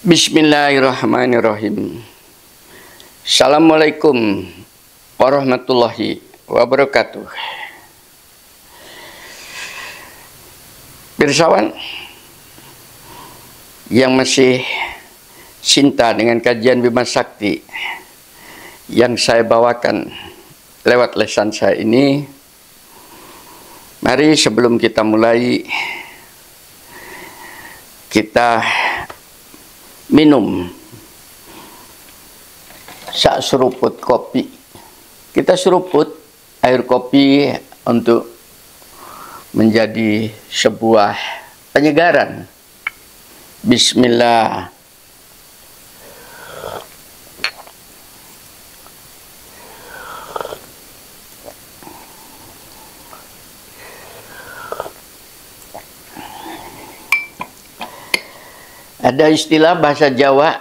Bismillahirrahmanirrahim. Assalamualaikum warahmatullahi wabarakatuh. Pirsawan yang masih cinta dengan kajian Bima Sakti yang saya bawakan lewat lesan saya ini, mari sebelum kita mulai, kita minum sak seruput kopi. Kita seruput air kopi untuk menjadi sebuah penyegaran. Bismillah. Ada istilah bahasa Jawa,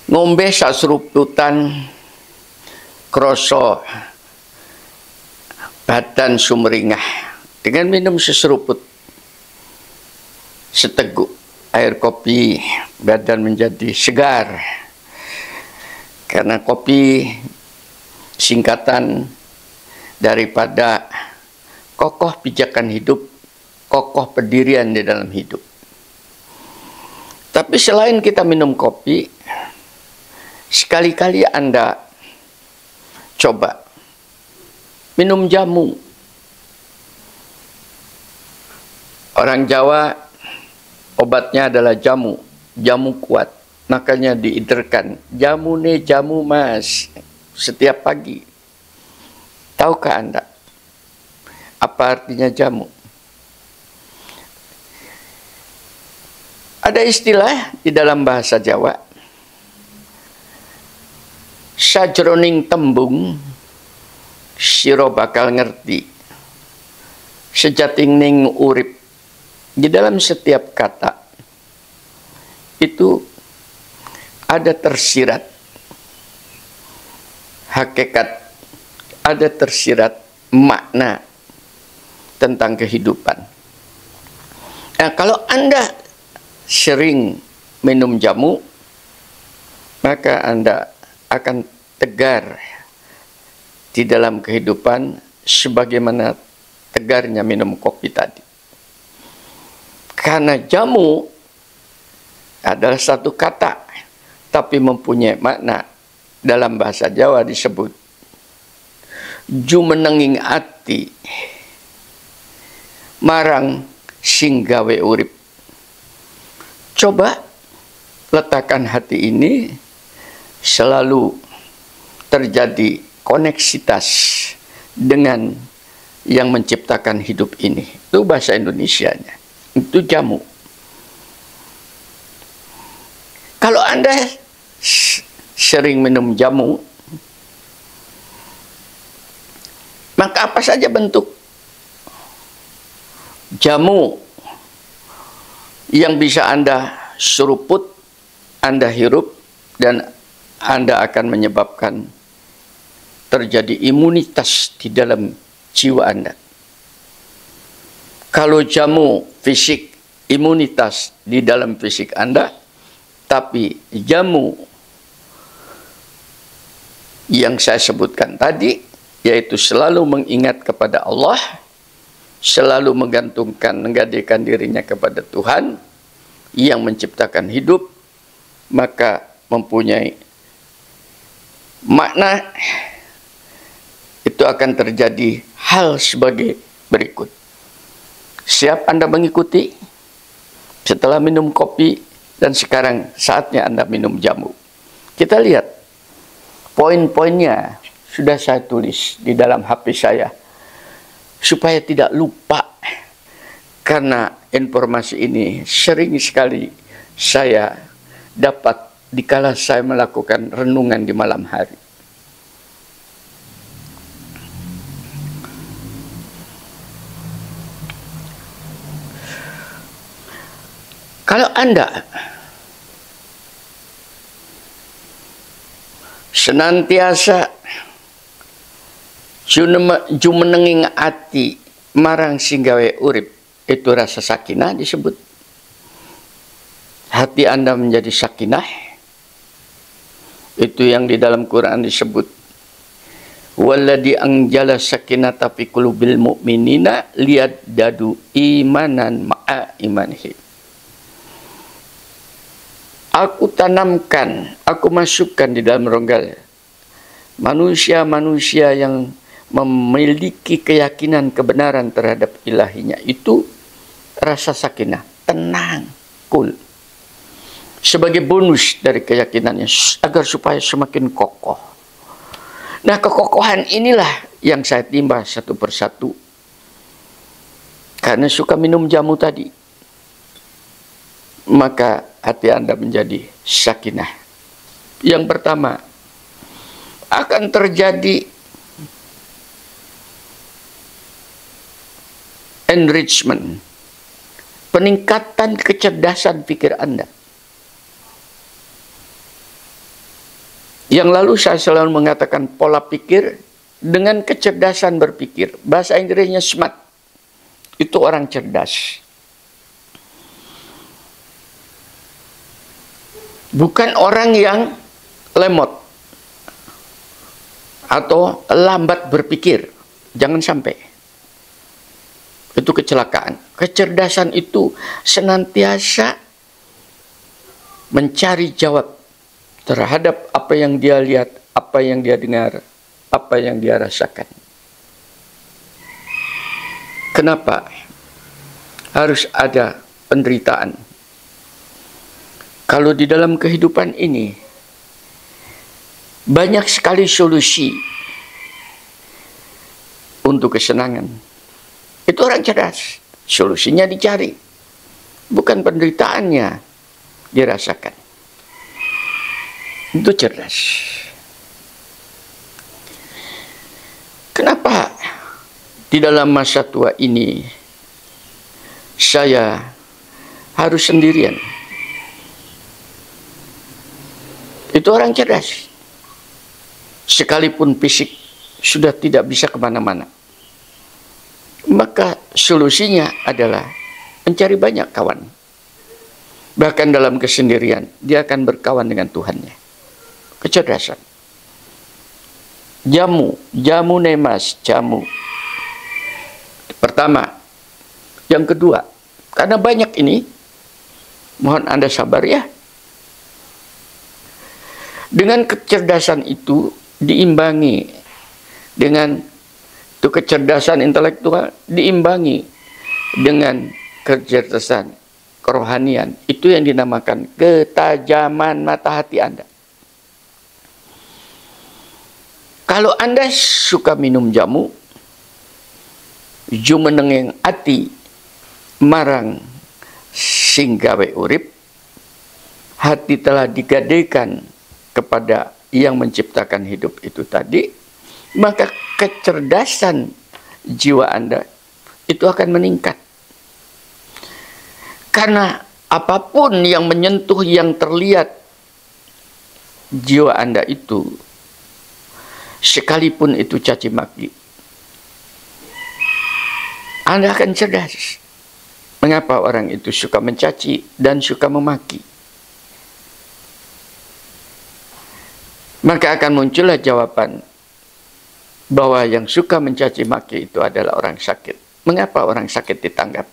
ngombe sak seruputan kroso badan sumringah. Dengan minum seseruput seteguk air kopi, badan menjadi segar. Karena kopi singkatan daripada kokoh pijakan hidup, kokoh pendirian di dalam hidup. Tapi selain kita minum kopi, sekali-kali Anda coba minum jamu. Orang Jawa obatnya adalah jamu, jamu kuat. Makanya diiderkan, jamu nih jamu mas, setiap pagi. Tahukah Anda apa artinya jamu? Ada istilah di dalam bahasa Jawa, sajroning tembung sira bakal ngerti, sejating ning urip. Di dalam setiap kata itu ada tersirat hakikat, ada tersirat makna tentang kehidupan. Nah, kalau Anda sering minum jamu, maka Anda akan tegar di dalam kehidupan sebagaimana tegarnya minum kopi tadi. Karena jamu adalah satu kata, tapi mempunyai makna. Dalam bahasa Jawa disebut jumenenging ati marang singgawe urip. Coba letakkan hati ini selalu terjadi koneksitas dengan yang menciptakan hidup ini. Itu bahasa Indonesianya. Itu jamu. Kalau Anda sering minum jamu, maka apa saja bentuk jamu yang bisa Anda seruput, Anda hirup, dan Anda akan menyebabkan terjadi imunitas di dalam jiwa Anda. Kalau jamu fisik, imunitas di dalam fisik Anda, tapi jamu yang saya sebutkan tadi, yaitu selalu mengingat kepada Allah, selalu menggadaikan dirinya kepada Tuhan yang menciptakan hidup, maka mempunyai makna. Itu akan terjadi hal sebagai berikut. Siap Anda mengikuti? Setelah minum kopi dan sekarang saatnya Anda minum jamu. Kita lihat poin-poinnya sudah saya tulis di dalam HP saya, supaya tidak lupa, karena informasi ini sering sekali saya dapat dikala saya melakukan renungan di malam hari. Kalau Anda senantiasa jumenenging ati marang singgawe urip, itu rasa sakinah disebut. hati Anda menjadi sakinah. Itu yang di dalam Quran disebut walladzi anjala sakinata fi qulubil mu'minina liyazdadu imanan ma'a imanihim. Aku tanamkan, aku masukkan di dalam rongga manusia-manusia yang memiliki keyakinan kebenaran terhadap ilahinya itu rasa sakinah, tenang, cool. Sebagai bonus dari keyakinannya agar supaya semakin kokoh. Nah, kekokohan inilah yang saya timba satu persatu. Karena suka minum jamu tadi, maka hati Anda menjadi sakinah. Yang pertama, akan terjadi enrichment, peningkatan kecerdasan pikir Anda. Yang lalu saya selalu mengatakan pola pikir dengan kecerdasan berpikir. Bahasa Inggrisnya smart. Itu orang cerdas. Bukan orang yang lemot atau lambat berpikir. Jangan sampai. Itu kecelakaan. Kecerdasan itu senantiasa mencari jawab terhadap apa yang dia lihat, apa yang dia dengar, apa yang dia rasakan. Kenapa harus ada penderitaan? Kalau di dalam kehidupan ini banyak sekali solusi untuk kesenangan. Itu orang cerdas. Solusinya dicari. Bukan penderitaannya dirasakan. Itu cerdas. Kenapa di dalam masa tua ini saya harus sendirian? Itu orang cerdas. Sekalipun fisik sudah tidak bisa kemana-mana, maka solusinya adalah mencari banyak kawan. Bahkan dalam kesendirian, dia akan berkawan dengan Tuhannya. Kecerdasan. Jamu nemas, jamu. Pertama. Yang kedua, karena banyak ini, mohon Anda sabar ya. Dengan kecerdasan itu diimbangi dengan itu kecerdasan intelektual diimbangi dengan kecerdasan kerohanian. Itu yang dinamakan ketajaman mata hati Anda. Kalau Anda suka minum jamu, jumenengeng ati marang singgawe urip, hati telah digadekan kepada yang menciptakan hidup itu tadi, maka kecerdasan jiwa Anda itu akan meningkat. Karena apapun yang menyentuh yang terlihat jiwa Anda itu, sekalipun itu caci maki, Anda akan cerdas. Mengapa orang itu suka mencaci dan suka memaki? Maka akan muncullah jawaban bahwa yang suka mencaci maki itu adalah orang sakit. Mengapa orang sakit ditanggap?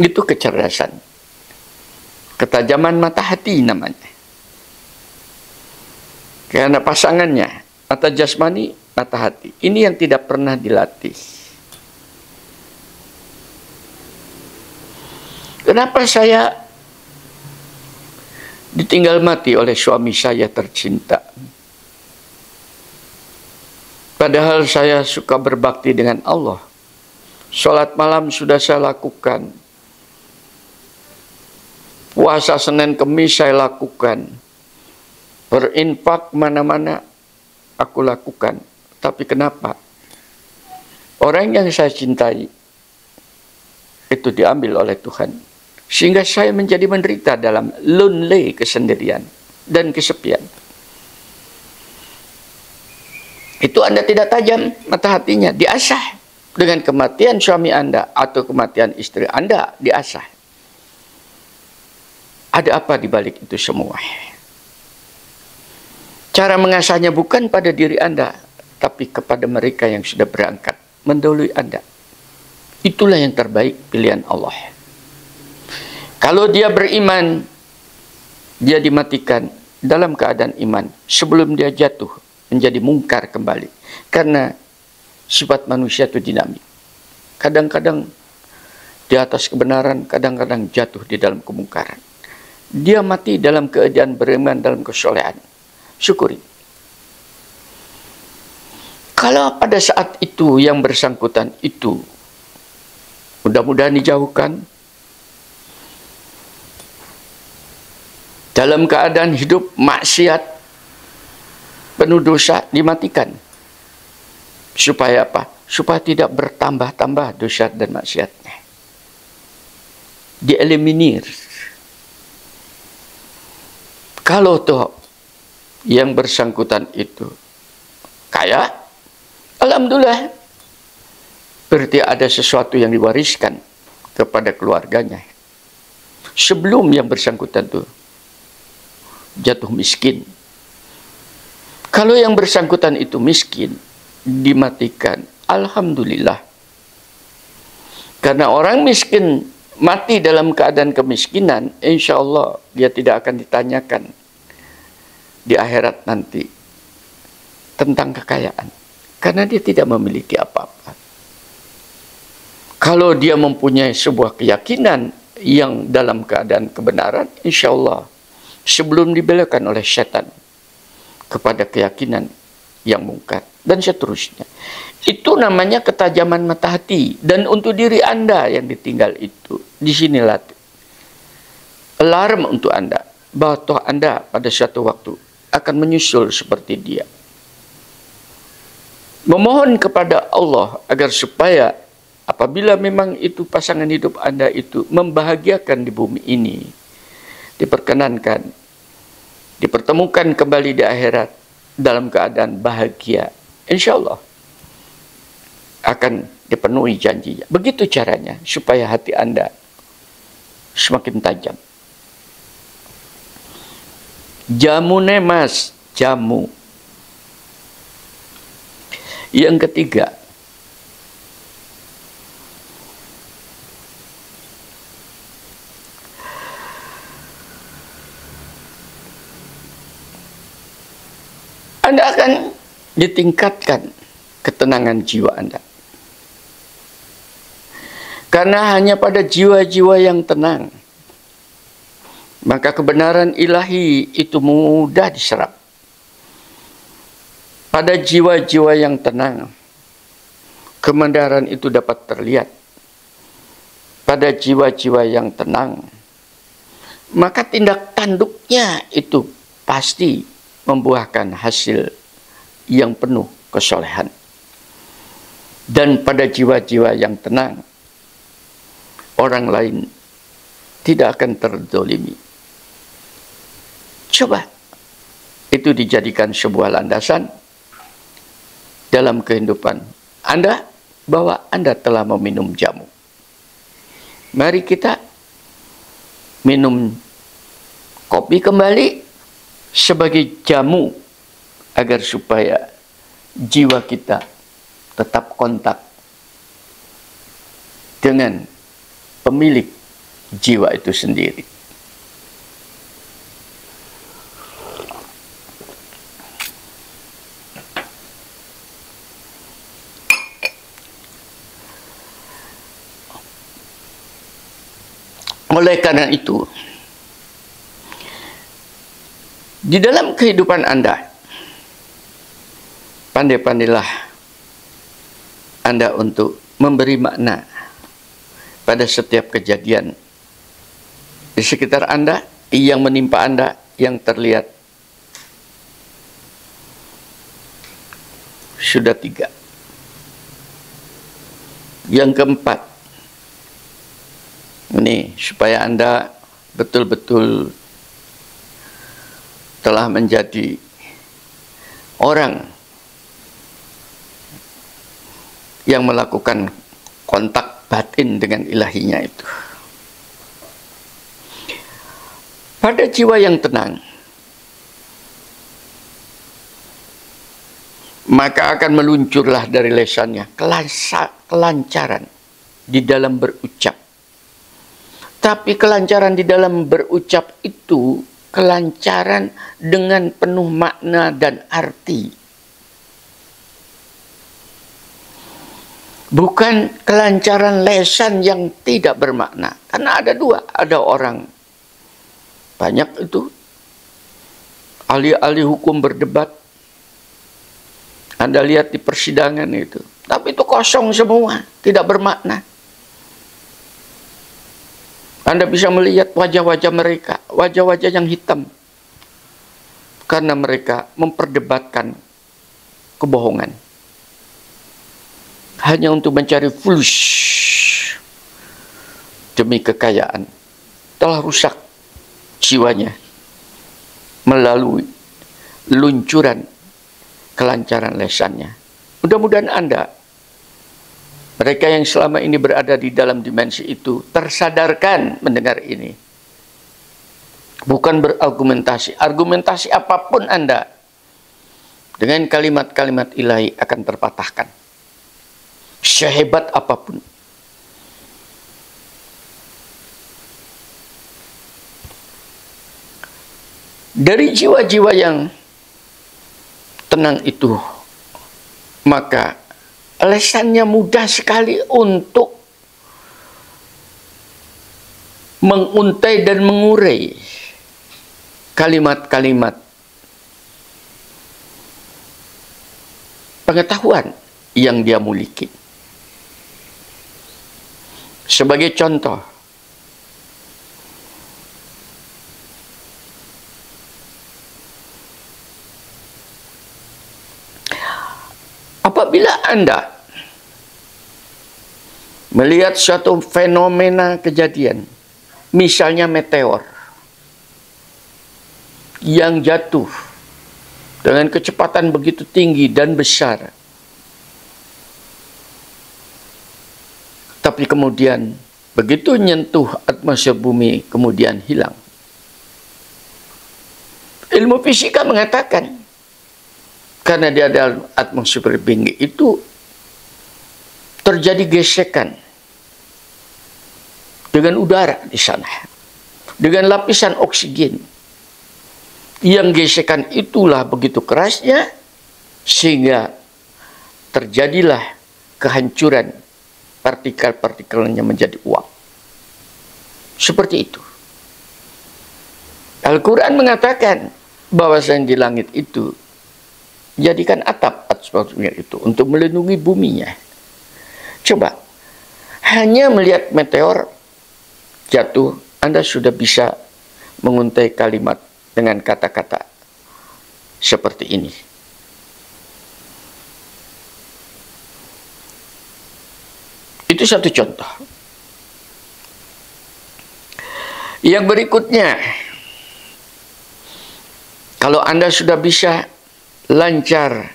Itu kecerdasan. Ketajaman mata hati namanya. Karena pasangannya, mata jasmani, mata hati. Ini yang tidak pernah dilatih. Kenapa saya ditinggal mati oleh suami saya tercinta? Padahal saya suka berbakti dengan Allah. Sholat malam sudah saya lakukan. Puasa Senin Kemis saya lakukan. Berinfak mana-mana aku lakukan. Tapi kenapa? Orang yang saya cintai itu diambil oleh Tuhan. Sehingga saya menjadi menderita dalam lonely, kesendirian dan kesepian. Itu Anda tidak tajam mata hatinya, diasah. Dengan kematian suami Anda atau kematian istri Anda, diasah. Ada apa di balik itu semua? Cara mengasahnya bukan pada diri Anda, tapi kepada mereka yang sudah berangkat mendahului Anda. Itulah yang terbaik pilihan Allah. Kalau dia beriman, dia dimatikan dalam keadaan iman sebelum dia jatuh menjadi mungkar kembali. Karena sifat manusia itu dinamik. Kadang-kadang di atas kebenaran, kadang-kadang jatuh di dalam kemungkaran. Dia mati dalam keadaan beriman dalam kesolehan. Syukuri. Kalau pada saat itu yang bersangkutan itu mudah-mudahan dijauhkan, dalam keadaan hidup maksiat, penuh dosa, dimatikan. Supaya apa? Supaya tidak bertambah-tambah dosa dan maksiatnya. Dieliminir. Kalau toh yang bersangkutan itu kaya, alhamdulillah, berarti ada sesuatu yang diwariskan kepada keluarganya. Sebelum yang bersangkutan itu jatuh miskin. Kalau yang bersangkutan itu miskin, dimatikan, alhamdulillah. Karena orang miskin mati dalam keadaan kemiskinan, insya Allah dia tidak akan ditanyakan di akhirat nanti tentang kekayaan. Karena dia tidak memiliki apa-apa. Kalau dia mempunyai sebuah keyakinan yang dalam keadaan kebenaran, insya Allah sebelum dibelokkan oleh setan kepada keyakinan yang mungkar dan seterusnya. Itu namanya ketajaman mata hati. Dan untuk diri Anda yang ditinggal itu, disinilah alarm untuk Anda bahwa toh Anda pada suatu waktu akan menyusul seperti dia. Memohon kepada Allah agar supaya apabila memang itu pasangan hidup Anda itu membahagiakan di bumi ini, diperkenankan, dipertemukan kembali di akhirat dalam keadaan bahagia, insya Allah akan dipenuhi janjinya. Begitu caranya supaya hati Anda semakin tajam. Jamune mas, jamu. Yang ketiga, Anda akan ditingkatkan ketenangan jiwa Anda. Karena hanya pada jiwa-jiwa yang tenang, maka kebenaran ilahi itu mudah diserap. Pada jiwa-jiwa yang tenang, kebenaran itu dapat terlihat. Pada jiwa-jiwa yang tenang, maka tindak tanduknya itu pasti membuahkan hasil yang penuh kesolehan. Dan pada jiwa-jiwa yang tenang, orang lain tidak akan terzolimi. Coba itu dijadikan sebuah landasan dalam kehidupan Anda bahwa Anda telah meminum jamu. Mari kita minum kopi kembali sebagai jamu agar supaya jiwa kita tetap kontak dengan pemilik jiwa itu sendiri. Oleh karena itu, di dalam kehidupan Anda, pandai-pandailah Anda untuk memberi makna pada setiap kejadian di sekitar Anda yang menimpa Anda yang terlihat. Sudah 3. Yang keempat, ini supaya Anda betul-betul telah menjadi orang yang melakukan kontak batin dengan ilahinya itu. Pada jiwa yang tenang, maka akan meluncurlah dari lesannya kelancaran di dalam berucap. Tapi kelancaran di dalam berucap itu kelancaran dengan penuh makna dan arti. Bukan kelancaran lesan yang tidak bermakna. Karena ada dua, ada orang banyak itu ahli-ahli hukum berdebat. Anda lihat di persidangan itu. Tapi itu kosong semua, tidak bermakna. Anda bisa melihat wajah-wajah mereka, wajah-wajah yang hitam. Karena mereka memperdebatkan kebohongan. Hanya untuk mencari fulus demi kekayaan. Telah rusak jiwanya melalui luncuran kelancaran lesannya. Mudah-mudahan Anda, mereka yang selama ini berada di dalam dimensi itu, tersadarkan mendengar ini. Bukan berargumentasi. Argumentasi apapun Anda, dengan kalimat-kalimat ilahi akan terpatahkan. Sehebat apapun. Dari jiwa-jiwa yang tenang itu, maka lesannya mudah sekali untuk menguntai dan mengurai kalimat-kalimat pengetahuan yang dia miliki. Sebagai contoh, apabila Anda melihat suatu fenomena kejadian, misalnya meteor yang jatuh dengan kecepatan begitu tinggi dan besar, tapi kemudian begitu nyentuh atmosfer bumi kemudian hilang. Ilmu fisika mengatakan karena di dalam atmosfer bumi itu terjadi gesekan dengan udara di sana, dengan lapisan oksigen. Yang gesekan itulah begitu kerasnya sehingga terjadilah kehancuran partikel-partikelnya menjadi uap. Seperti itu. Al-Quran mengatakan bahwasanya di langit itu jadikan atap atmosfer itu untuk melindungi buminya. Coba, hanya melihat meteor jatuh, Anda sudah bisa menguntai kalimat dengan kata-kata seperti ini. Itu satu contoh. Yang berikutnya, kalau Anda sudah bisa lancar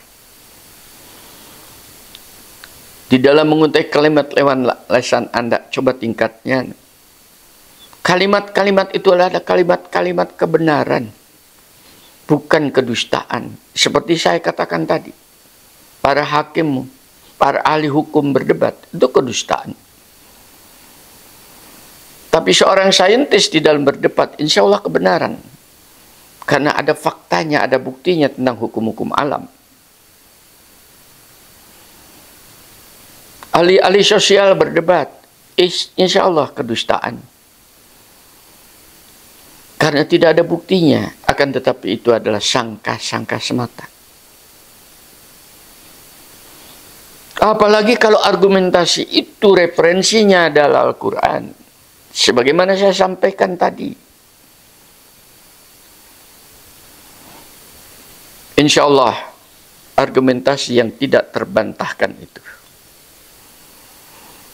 di dalam menguntai kalimat lewat lesan Anda, coba tingkatnya. Kalimat-kalimat itu adalah kalimat-kalimat kebenaran, bukan kedustaan. Seperti saya katakan tadi, para hakim, para ahli hukum berdebat, itu kedustaan. Tapi seorang saintis di dalam berdebat, insya Allah kebenaran. Karena ada faktanya, ada buktinya tentang hukum-hukum alam. Ahli-ahli sosial berdebat, insya Allah kedustaan. Karena tidak ada buktinya, akan tetapi itu adalah sangka-sangka semata. Apalagi kalau argumentasi itu referensinya adalah Al-Quran. Sebagaimana saya sampaikan tadi. Insya Allah, argumentasi yang tidak terbantahkan itu.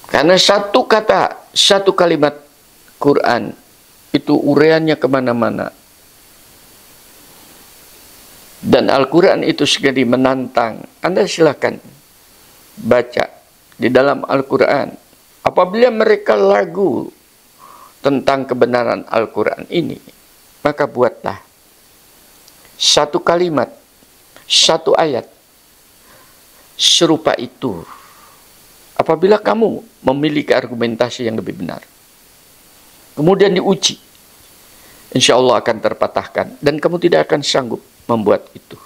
Karena satu kata, satu kalimat Quran, itu uraiannya kemana-mana. Dan Al-Quran itu sekali menantang. Anda silakan baca di dalam Al-Quran. Apabila mereka ragu tentang kebenaran Al-Quran ini, maka buatlah satu kalimat, satu ayat serupa itu. Apabila kamu memiliki argumentasi yang lebih benar, kemudian diuji, insya Allah akan terpatahkan dan kamu tidak akan sanggup membuat itu.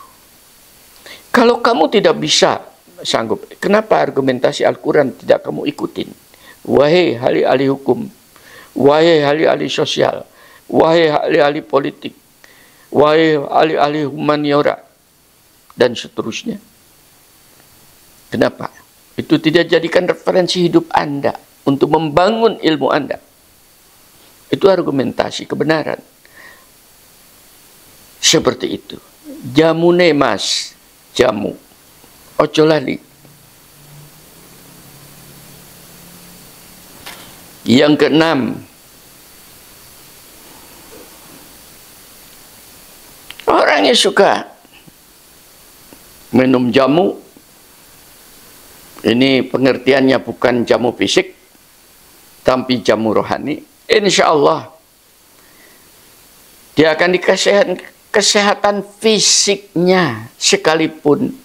Kalau kamu tidak bisa sanggup, kenapa argumentasi Al-Quran tidak kamu ikutin? Wahai ahli-ahli hukum, wahai ahli-ahli sosial, wahai ahli-ahli politik, wahai ahli-ahli humaniora, dan seterusnya. Kenapa? Itu tidak jadikan referensi hidup Anda untuk membangun ilmu Anda. Itu argumentasi kebenaran. Seperti itu. Jamune mas, jamu. Ojo lali. Yang keenam, orang yang suka minum jamu, ini pengertiannya bukan jamu fisik, tapi jamu rohani. Insya Allah dia akan dikasih kesehatan fisiknya, sekalipun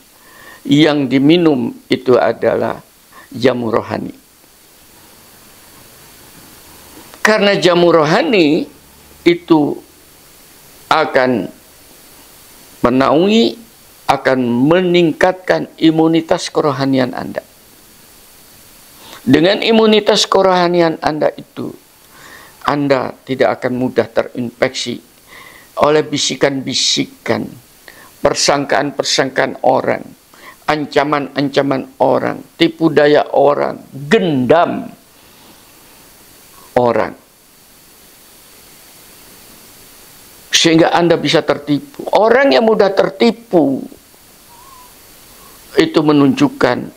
yang diminum itu adalah jamu rohani. Karena jamu rohani itu akan menaungi, akan meningkatkan imunitas kerohanian Anda. Dengan imunitas kerohanian Anda itu, Anda tidak akan mudah terinfeksi oleh bisikan-bisikan, persangkaan-persangkaan orang, ancaman-ancaman orang, tipu daya orang, gendam orang. Sehingga Anda bisa tertipu. Orang yang mudah tertipu itu menunjukkan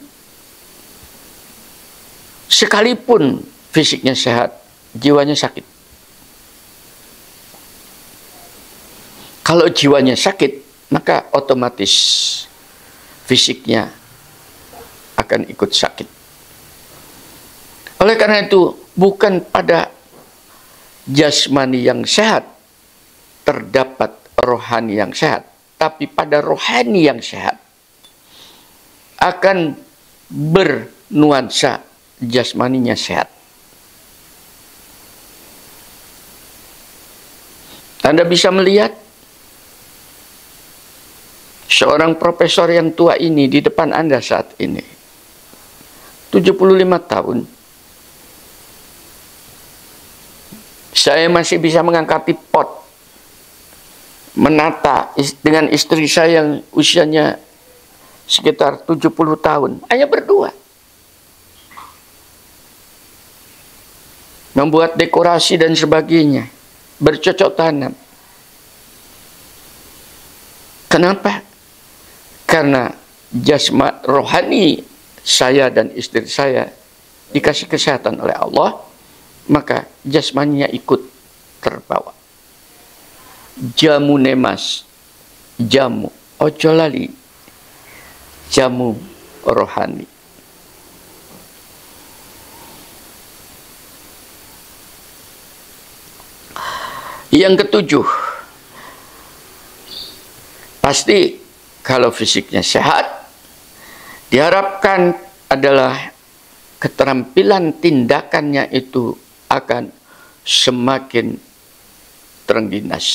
sekalipun fisiknya sehat, jiwanya sakit. Kalau jiwanya sakit, maka otomatis fisiknya akan ikut sakit. Oleh karena itu, bukan pada jasmani yang sehat terdapat rohani yang sehat, tapi pada rohani yang sehat akan bernuansa jasmaninya sehat. Anda bisa melihat seorang profesor yang tua ini di depan Anda saat ini, 75 tahun. Saya masih bisa mengangkati pot, menata dengan istri saya yang usianya sekitar 70 tahun. Hanya berdua. Membuat dekorasi dan sebagainya. Bercocok tanam. Kenapa? Karena jasmani rohani saya dan istri saya dikasih kesehatan oleh Allah, maka jasmaninya ikut terbawa. Jamu nemas, jamu ojo lali, jamu rohani. Yang ketujuh, pasti kalau fisiknya sehat, diharapkan adalah keterampilan tindakannya itu akan semakin terengginas,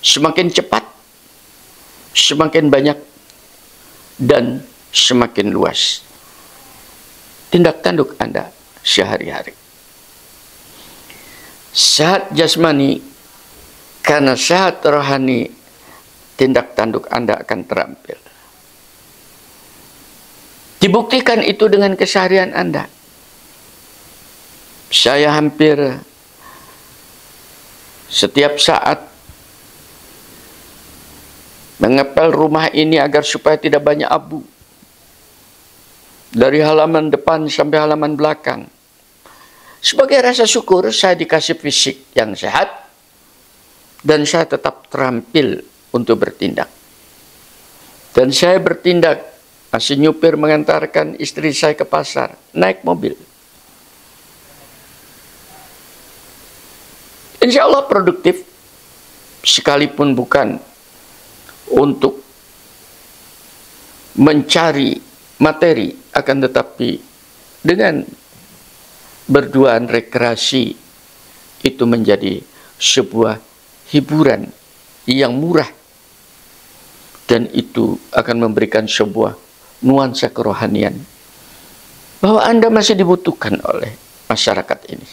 semakin cepat, semakin banyak, dan semakin luas tindak tanduk Anda sehari-hari. Sehat jasmani, karena sehat rohani, tindak tanduk Anda akan terampil. Dibuktikan itu dengan keseharian Anda. Saya hampir setiap saat mengepel rumah ini agar supaya tidak banyak abu. Dari halaman depan sampai halaman belakang. Sebagai rasa syukur saya dikasih fisik yang sehat dan saya tetap terampil untuk bertindak. Dan saya bertindak, masih nyupir mengantarkan istri saya ke pasar, naik mobil. Insya Allah produktif, sekalipun bukan untuk mencari materi, akan tetapi dengan berduaan rekreasi itu menjadi sebuah hiburan yang murah, dan itu akan memberikan sebuah nuansa kerohanian bahwa Anda masih dibutuhkan oleh masyarakat ini.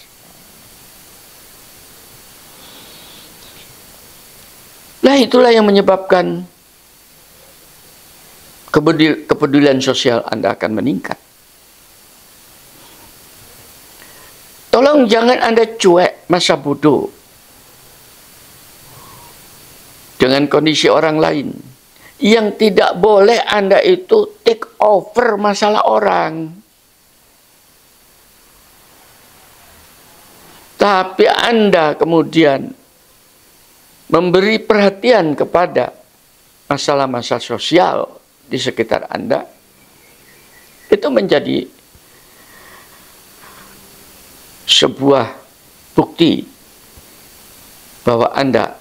Nah, itulah yang menyebabkan kepedulian sosial Anda akan meningkat. Tolong jangan Anda cuek masa bodoh dengan kondisi orang lain. Yang tidak boleh Anda itu take over masalah orang. Tapi Anda kemudian memberi perhatian kepada masalah-masalah sosial di sekitar Anda, itu menjadi sebuah bukti bahwa Anda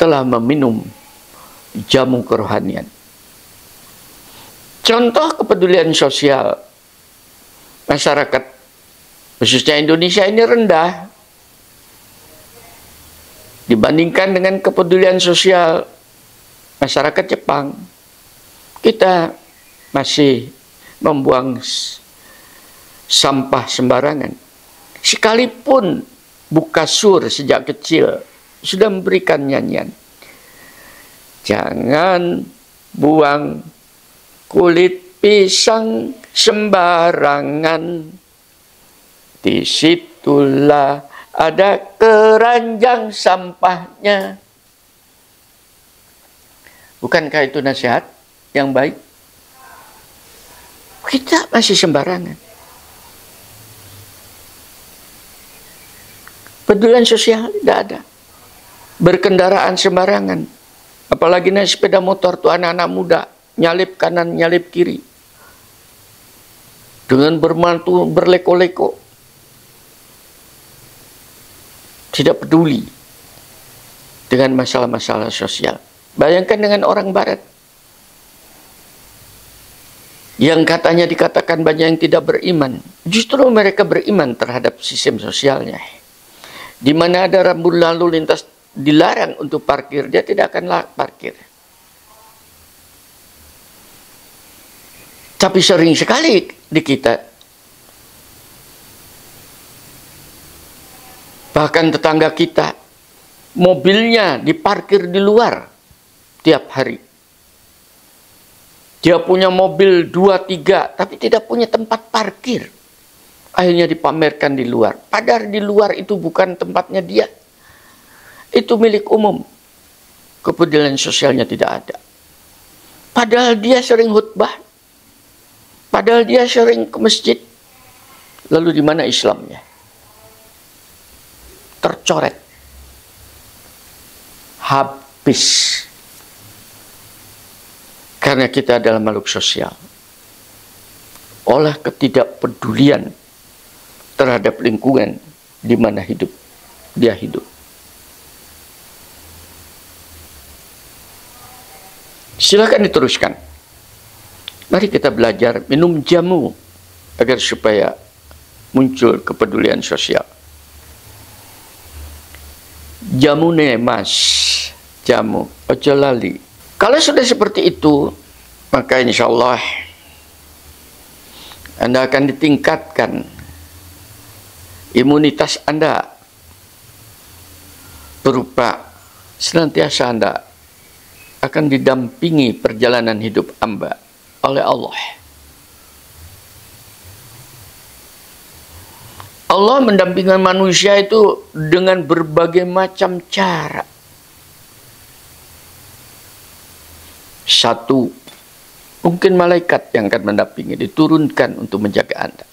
telah meminum jamu kerohanian. Contoh kepedulian sosial masyarakat, khususnya Indonesia, ini rendah dibandingkan dengan kepedulian sosial masyarakat Jepang. Kita masih membuang sampah sembarangan. Sekalipun Bu Kasur sejak kecil sudah memberikan nyanyian, jangan buang kulit pisang sembarangan, disitulah ada keranjang sampahnya. Bukankah itu nasihat yang baik? Kita masih sembarangan. Pedulian sosial tidak ada. Berkendaraan sembarangan. Apalagi naik sepeda motor tuh anak-anak muda, nyalip kanan, nyalip kiri. Dengan bermantu, berleko-leko. Tidak peduli dengan masalah-masalah sosial. Bayangkan dengan orang barat yang katanya dikatakan banyak yang tidak beriman. Justru mereka beriman terhadap sistem sosialnya. Di mana ada rambu lalu lintas dilarang untuk parkir, dia tidak akan parkir. Tapi sering sekali di kita, bahkan tetangga kita, mobilnya diparkir di luar tiap hari. Dia punya mobil 2-3, tapi tidak punya tempat parkir. Akhirnya dipamerkan di luar. Padahal di luar itu bukan tempatnya dia. Itu milik umum. Kepedulian sosialnya tidak ada. Padahal dia sering khutbah. Padahal dia sering ke masjid. Lalu di mana Islamnya? Tercoret. Habis. Karena kita adalah makhluk sosial. Oleh ketidakpedulian terhadap lingkungan di mana dia hidup. Silakan diteruskan. Mari kita belajar minum jamu agar supaya muncul kepedulian sosial. Jamune mas, jamu, ojo lali. Kalau sudah seperti itu, maka insya Allah Anda akan ditingkatkan imunitas Anda berupa senantiasa Anda akan didampingi perjalanan hidup Anda oleh Allah. Allah mendampingi manusia itu dengan berbagai macam cara. Satu, mungkin malaikat yang akan mendampingi, diturunkan untuk menjaga Anda.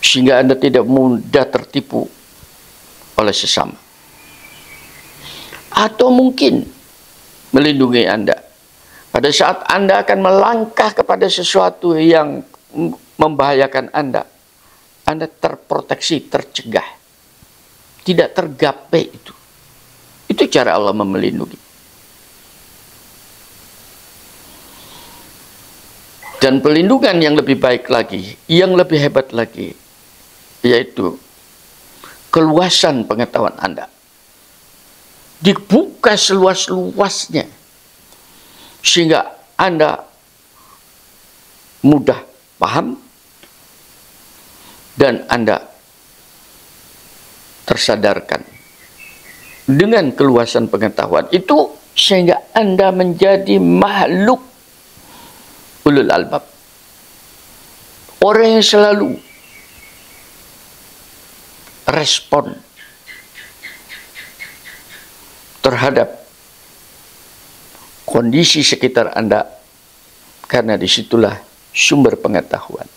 Sehingga Anda tidak mudah tertipu oleh sesama. Atau mungkin melindungi Anda. Pada saat Anda akan melangkah kepada sesuatu yang membahayakan Anda terproteksi, tercegah. tidak tergapai itu. Itu cara Allah melindungi. Dan pelindungan yang lebih baik lagi, yang lebih hebat lagi, yaitu keluasan pengetahuan Anda. Dibuka seluas-luasnya, sehingga Anda mudah paham, dan Anda tersadarkan dengan keluasan pengetahuan itu, sehingga Anda menjadi makhluk ulul albab, orang yang selalu respon terhadap kondisi sekitar Anda, karena disitulah sumber pengetahuan.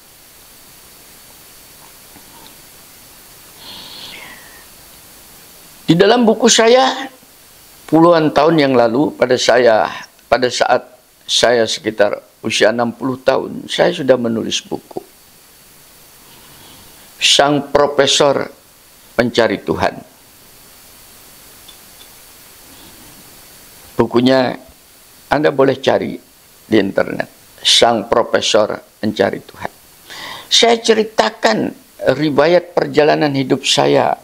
Di dalam buku saya puluhan tahun yang lalu, pada saat saya sekitar usia 60 tahun, saya sudah menulis buku Sang Profesor Pencari Tuhan. Bukunya Anda boleh cari di internet, Sang Profesor Pencari Tuhan. Saya ceritakan riwayat perjalanan hidup saya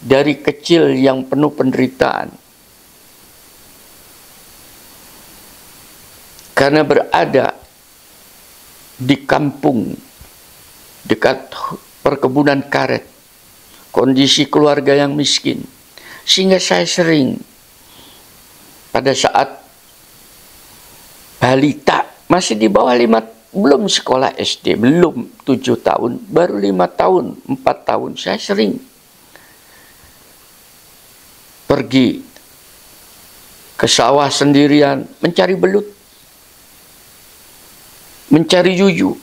dari kecil yang penuh penderitaan, karena berada di kampung dekat perkebunan karet, kondisi keluarga yang miskin, sehingga saya sering pada saat balita, masih di bawah 5, belum sekolah SD, belum 7 tahun, baru 5 tahun, 4 tahun, saya sering pergi ke sawah sendirian, mencari belut, mencari yuyu,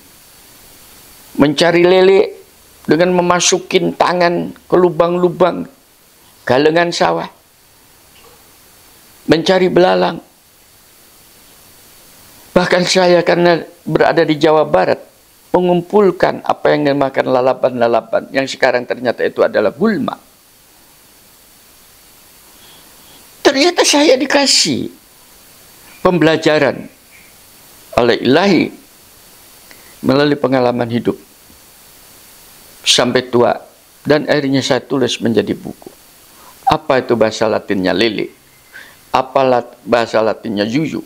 mencari lele, dengan memasukin tangan ke lubang-lubang galengan sawah, mencari belalang. Bahkan saya, karena berada di Jawa Barat, mengumpulkan apa yang dinamakan lalapan-lalapan, yang sekarang ternyata itu adalah gulma. Ternyata saya dikasih pembelajaran oleh Ilahi melalui pengalaman hidup sampai tua, dan akhirnya saya tulis menjadi buku. Apa itu bahasa Latinnya lele? Apa bahasa Latinnya yuyu?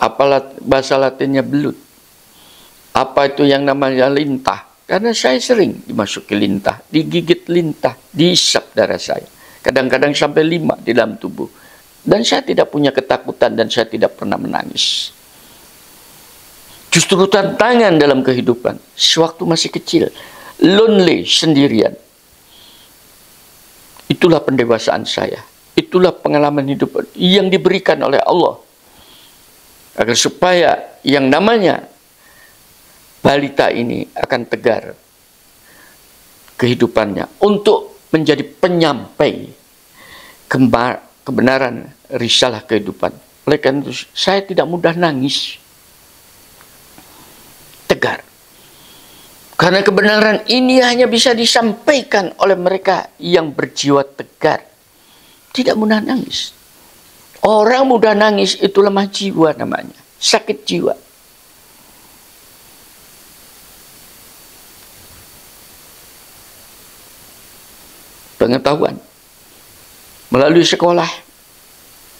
Apa bahasa Latinnya belut? Apa itu yang namanya lintah? Karena saya sering dimasuki lintah, digigit lintah, dihisap darah saya. Kadang-kadang sampai 5 di dalam tubuh. Dan saya tidak punya ketakutan, dan saya tidak pernah menangis. Justru tantangan dalam kehidupan, sewaktu masih kecil, lonely, sendirian. Itulah pendewasaan saya. Itulah pengalaman hidup yang diberikan oleh Allah, agar supaya yang namanya balita ini akan tegar kehidupannya, untuk menjadi penyampai kebenaran risalah kehidupan. Oleh karena itu, saya tidak mudah nangis, tegar. Karena kebenaran ini hanya bisa disampaikan oleh mereka yang berjiwa tegar, tidak mudah nangis. Orang mudah nangis itu lemah jiwa namanya, sakit jiwa. Pengetahuan melalui sekolah,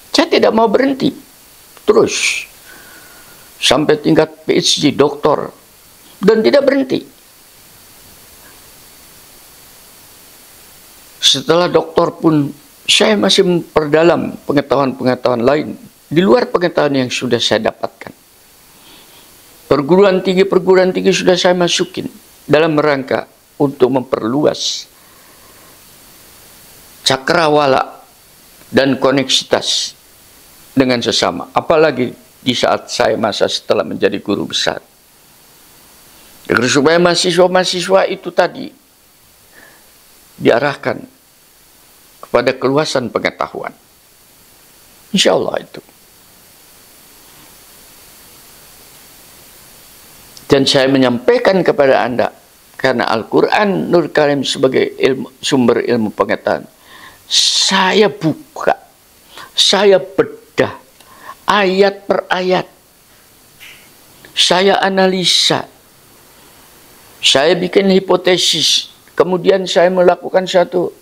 saya tidak mau berhenti, terus sampai tingkat PhD, doktor, dan tidak berhenti. Setelah doktor pun saya masih memperdalam pengetahuan-pengetahuan lain di luar pengetahuan yang sudah saya dapatkan. Perguruan tinggi sudah saya masukin dalam rangka untuk memperluas cakrawala dan koneksitas dengan sesama. Apalagi di saat saya masa setelah menjadi guru besar. Agar supaya mahasiswa-mahasiswa itu tadi diarahkan kepada keluasan pengetahuan. Insya Allah itu. Dan saya menyampaikan kepada Anda, Karena Al-Quran Nur Karim sebagai sumber ilmu pengetahuan, saya buka, saya bedah ayat per ayat, saya analisa, saya bikin hipotesis, kemudian saya melakukan satu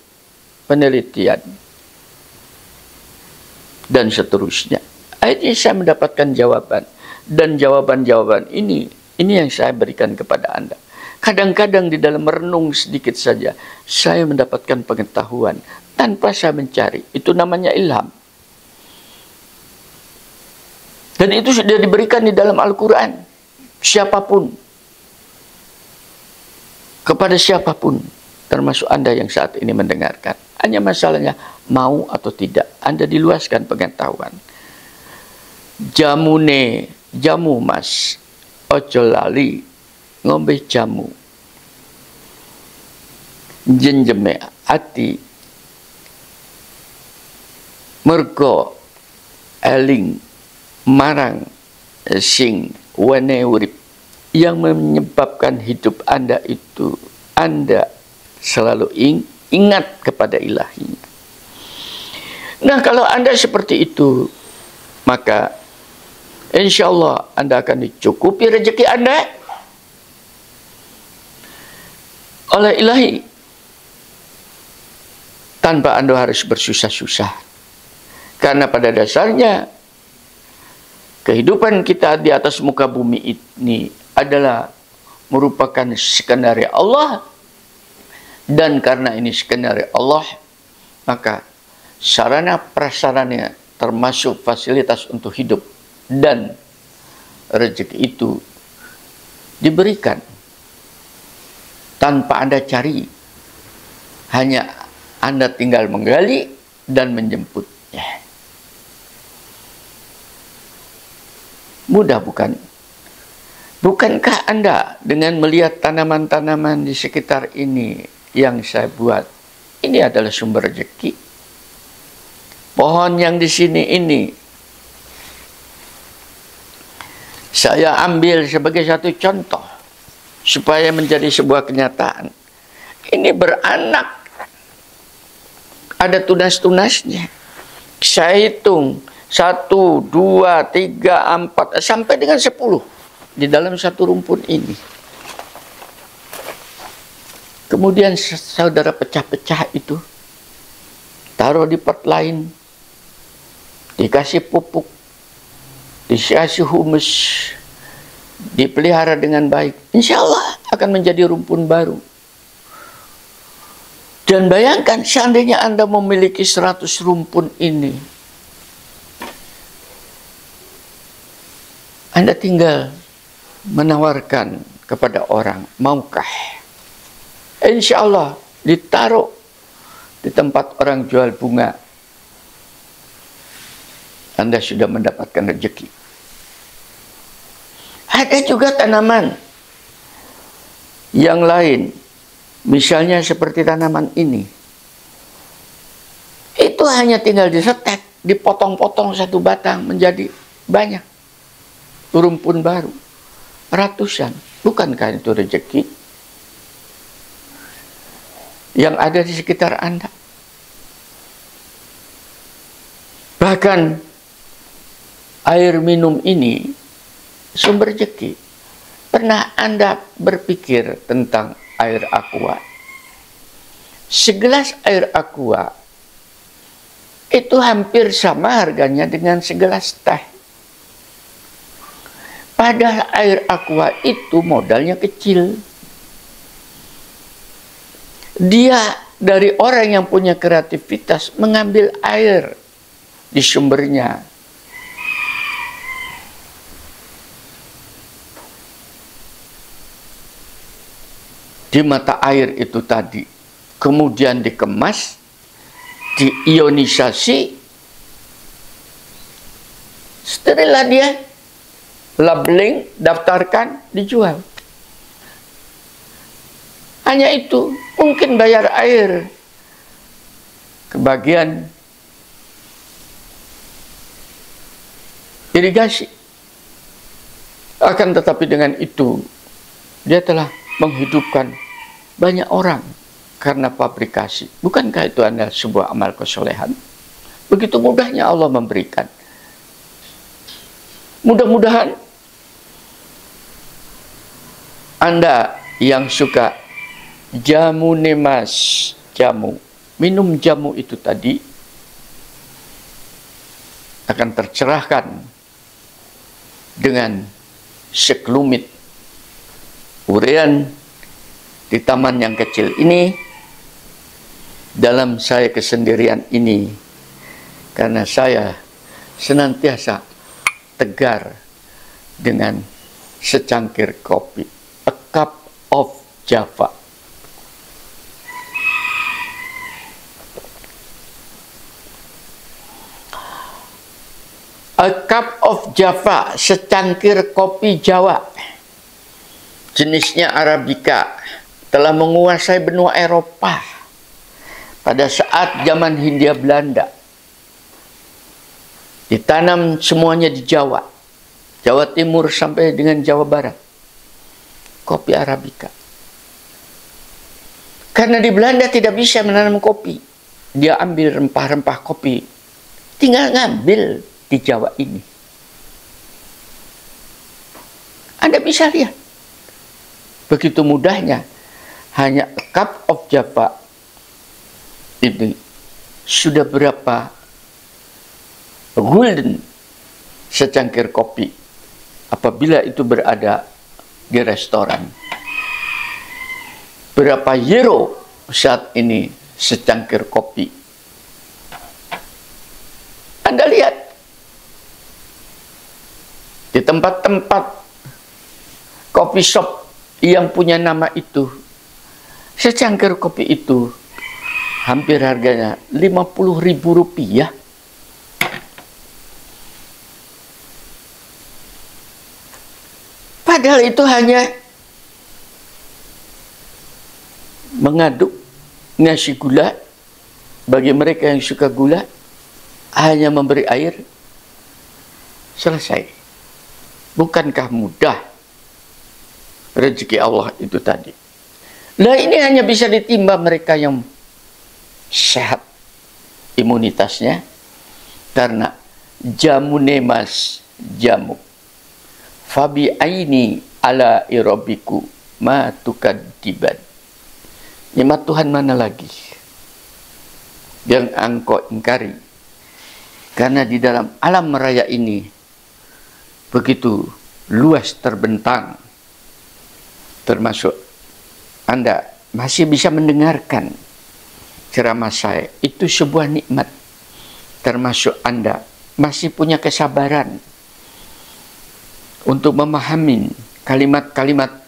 penelitian, dan seterusnya. Akhirnya saya mendapatkan jawaban, dan jawaban-jawaban ini yang saya berikan kepada Anda. Kadang-kadang di dalam merenung sedikit saja, saya mendapatkan pengetahuan tanpa saya mencari. Itu namanya ilham. Dan itu sudah diberikan di dalam Al-Quran. Siapapun. Kepada siapapun. Termasuk Anda yang saat ini mendengarkan. Hanya masalahnya mau atau tidak. Anda diluaskan pengetahuan. Jamu mas. Ojo lali. Ngombe jamu. Jenjeme ati. Mergo eling marang sing wene urip, yang menyebabkan hidup Anda itu Anda selalu ingat kepada ilahinya. Nah, kalau Anda seperti itu, maka insya Allah Anda akan dicukupi rezeki Anda oleh ilahi, tanpa Anda harus bersusah-susah. Karena pada dasarnya kehidupan kita di atas muka bumi ini adalah merupakan skenario Allah. Dan karena ini skenario Allah, maka sarana prasarana termasuk fasilitas untuk hidup dan rezeki itu diberikan tanpa Anda cari. Hanya Anda tinggal menggali dan menjemputnya. Mudah bukan? Bukankah Anda dengan melihat tanaman-tanaman di sekitar ini yang saya buat, ini adalah sumber rezeki? Pohon yang di sini ini saya ambil sebagai satu contoh supaya menjadi sebuah kenyataan. Ini beranak, ada tunas-tunasnya. Saya hitung 1, 2, 3, 4 sampai dengan 10 di dalam satu rumpun ini. Kemudian saudara pecah-pecah itu, taruh di pot lain, dikasih pupuk, dikasih humus, dipelihara dengan baik, insya Allah akan menjadi rumpun baru. Dan bayangkan seandainya Anda memiliki 100 rumpun ini, Anda tinggal menawarkan kepada orang, maukah? Insya Allah ditaruh di tempat orang jual bunga, Anda sudah mendapatkan rezeki. Ada juga tanaman yang lain, misalnya seperti tanaman ini. Itu hanya tinggal disetek, dipotong-potong satu batang menjadi banyak. Rumpun baru, ratusan. Bukankah itu rezeki yang ada di sekitar Anda? Bahkan air minum ini sumber rezeki. Pernah Anda berpikir tentang air aqua? Segelas air aqua itu hampir sama harganya dengan segelas teh. Padahal air aqua itu modalnya kecil. Dia dari orang yang punya kreativitas mengambil air di sumbernya. Di mata air itu tadi. Kemudian dikemas, diionisasi, setelah dia labeling, daftarkan, dijual. Hanya itu, mungkin bayar air kebagian irigasi. Akan tetapi dengan itu, dia telah menghidupkan banyak orang karena pabrikasi. Bukankah itu adalah sebuah amal kesolehan? Begitu mudahnya Allah memberikan. Mudah-mudahan Anda yang suka jamu nemas, jamu, minum jamu itu tadi akan tercerahkan dengan sekelumit uraian di taman yang kecil ini, dalam saya kesendirian ini, karena saya senantiasa tegar dengan secangkir kopi, a cup of Java. A cup of Java, secangkir kopi Jawa, jenisnya Arabica, telah menguasai benua Eropa pada saat zaman Hindia Belanda. Ditanam semuanya di Jawa, Jawa Timur sampai dengan Jawa Barat. Kopi Arabica. Karena di Belanda tidak bisa menanam kopi, dia ambil rempah-rempah kopi, tinggal ngambil di Jawa ini. Anda bisa lihat begitu mudahnya. Hanya a cup of Java ini sudah berapa gulden secangkir kopi apabila itu berada di restoran. Berapa euro saat ini secangkir kopi. Anda lihat di tempat-tempat coffee shop yang punya nama itu, secangkir kopi itu hampir harganya Rp50.000. Padahal itu hanya mengaduk ngasih gula. Bagi mereka yang suka gula, hanya memberi air, selesai. Bukankah mudah rezeki Allah itu tadi? Nah, ini hanya bisa ditimba mereka yang sehat imunitasnya, karena jamu nemas jamu. Fabi aini ala irobiku ma tukadiban. Nikmat Tuhan mana lagi yang engkau ingkari? Karena di dalam alam raya ini begitu luas terbentang, termasuk Anda masih bisa mendengarkan ceramah saya, itu sebuah nikmat. Termasuk Anda masih punya kesabaran untuk memahami kalimat-kalimat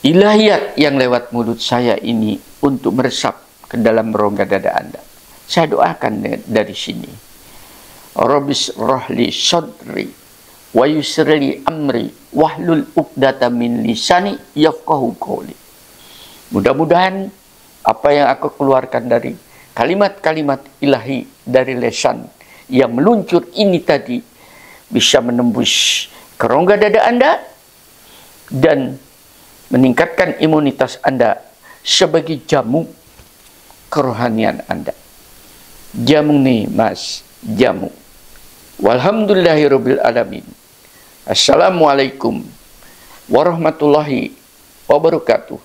ilahiyat yang lewat mulut saya ini untuk meresap ke dalam rongga dada Anda. Saya doakan dari sini. Rabbis rohli sodri wa yusrili amri wahlul uqdata min lisani yafqahu qawli. Mudah-mudahan apa yang aku keluarkan dari kalimat-kalimat ilahi dari lesan yang meluncur ini tadi bisa menembus ke rongga dada Anda dan meningkatkan imunitas Anda sebagai jamu kerohanian Anda. Jamu nih mas, jamu. Walhamdulillahirabbil alamin. Assalamualaikum warahmatullahi wabarakatuh.